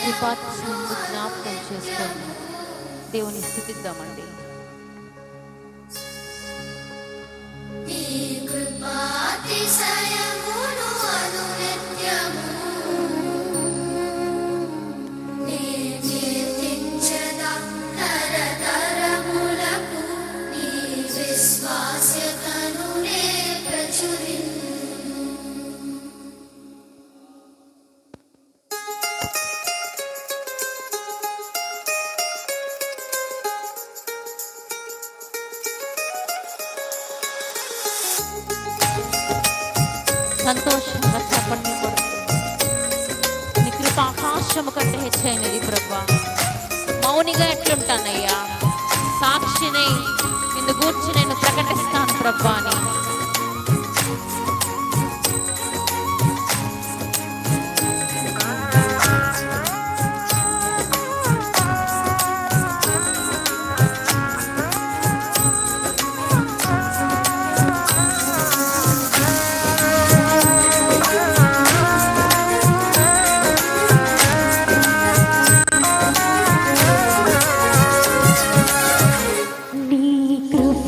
కృపాతిశయమును జ్ఞాపకం చేసుకొని దేవుని స్తుతిద్దామండి. నీ కృపాతిశయమును అనునిత్యము నీ కీర్తించెదా తరతరములకు, నీ విశ్వాస్యతను నే ప్రచురింతును. సంతోషంగా చెప్పండి కొడుకు. నీ కృప ఆకాశము కంటే హెచ్చైనది ప్రభువా. మౌనిగా ఎట్లుంటానయ్యా, సాక్షిని నిన్ను గూర్చి నేను ప్రకటిస్తాను ప్రభువా అని. నీ కృపాతిశయమును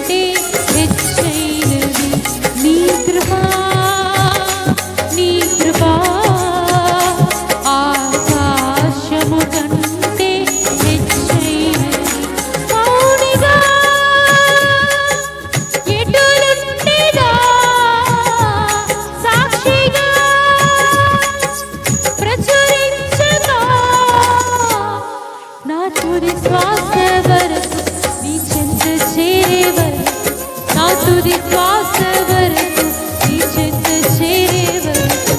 కంటే హెచ్చైనది నీ కృపా, నీ కృపా. ఆకాశము కంటే హెచ్చైనది మౌనిగా ఎటులుండెదా సాక్షిగా ప్రచురించగా నా తుది శ్వాస వరకు నీ చెంత చేరే వరకు, నా తుది శ్వాస వరకు నీ చెంత చేరే వరకు.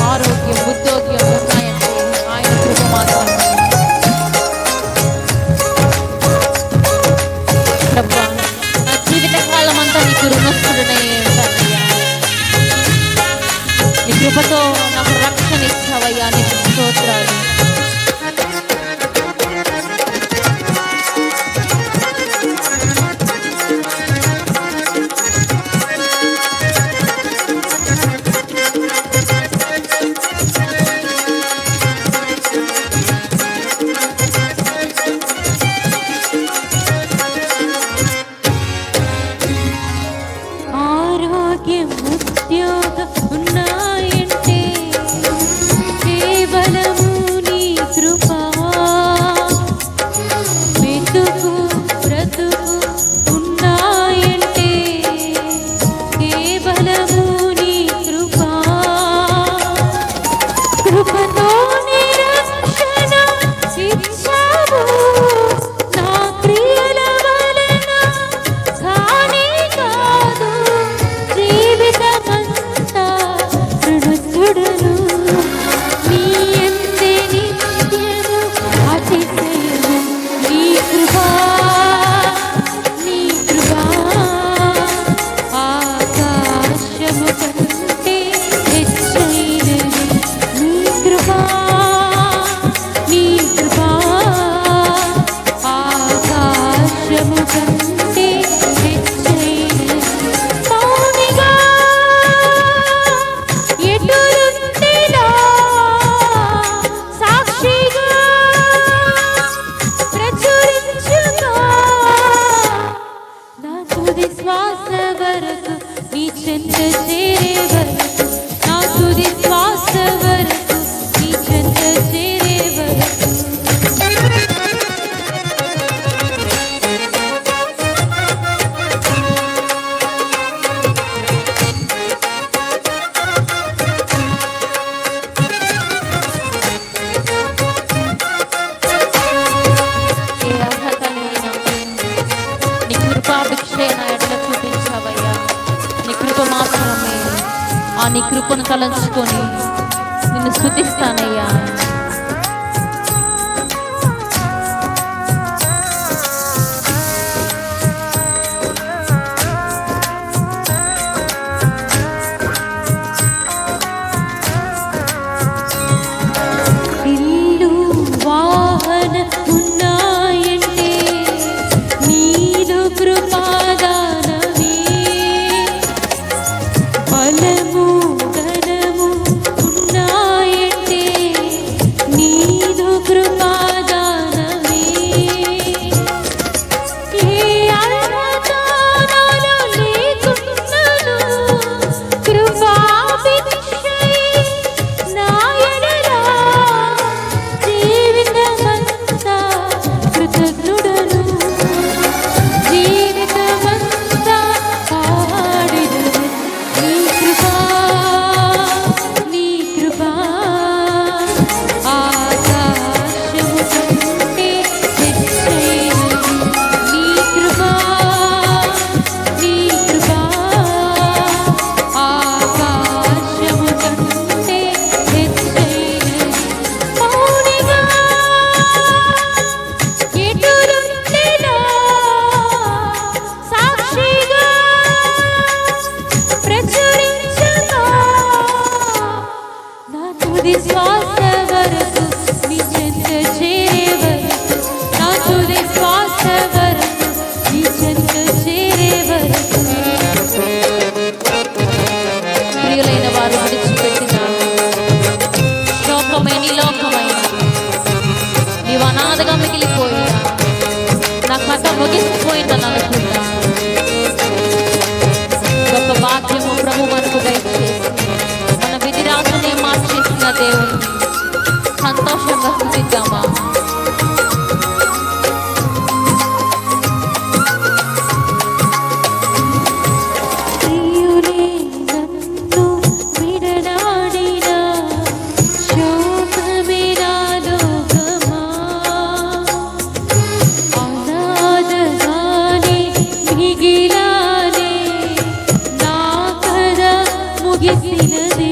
ఆరోగ్యం ఉద్యోగ్యం ఉన్నాయంటే ఆయన కృప మాత్రమే. ప్రభువా, నా జీవిత కాలం అంతా నీకు రుణస్థుడనే ఉంటానయ్యా. నీ కృపతో నాకు రక్షణ ఇచ్చావయ్యా, నీకు స్తోత్రాలు. ఆరోగ్యం ఉద్యోగం ఉన్నాయంటే కేవలము నీ కృపా. మెతుకు బ్రతుకు ఉన్నాయంటే కేవలము నీ కృపా. కృపతో నిరక్షణ ఇచ్చావు నా క్రియల వలన కానే కాదు. జీవితమంతా రుణస్థుడను నీ యందే నిత్యము అతిశయము నీ కృపా, నీ కృపా. ఆకాశము కంటే హెచ్చైనది నీ కృపా, నీ కృపా. ఆకాశము కంటే హెచ్చైనది మౌనిగా ఎటులుండెదా సాక్షిగా ప్రచురించుగా నా తుది శ్వాస వరకు నీ చెంత చేరే వరకు, నా తుది శ్వాస వరకు నీ చెంత చేరే వరకు. ఏ అర్హత లేని నాకు నీ కృపాభిక్షే నా ఎడల చూపించావయ్యా. నీ కృప మాత్రమే. ఆ నీ కృపను తలంచుకొని నిన్ను స్తుతిస్తానయ్యా. ఇల్లు వాహన ఉన్నాయంటే నీదు కృపాదానమే. బలము ఘనము ఉన్నాయంటే ముగిసిపోయిందని అనుకుందాం. గొప్ప భాగ్యము ప్రభు మనకు దయచేసి మన విధి రాతనే మార్చేసిన దేవుని సంతోషంగా స్తుతిద్దామా. ముగిసినదే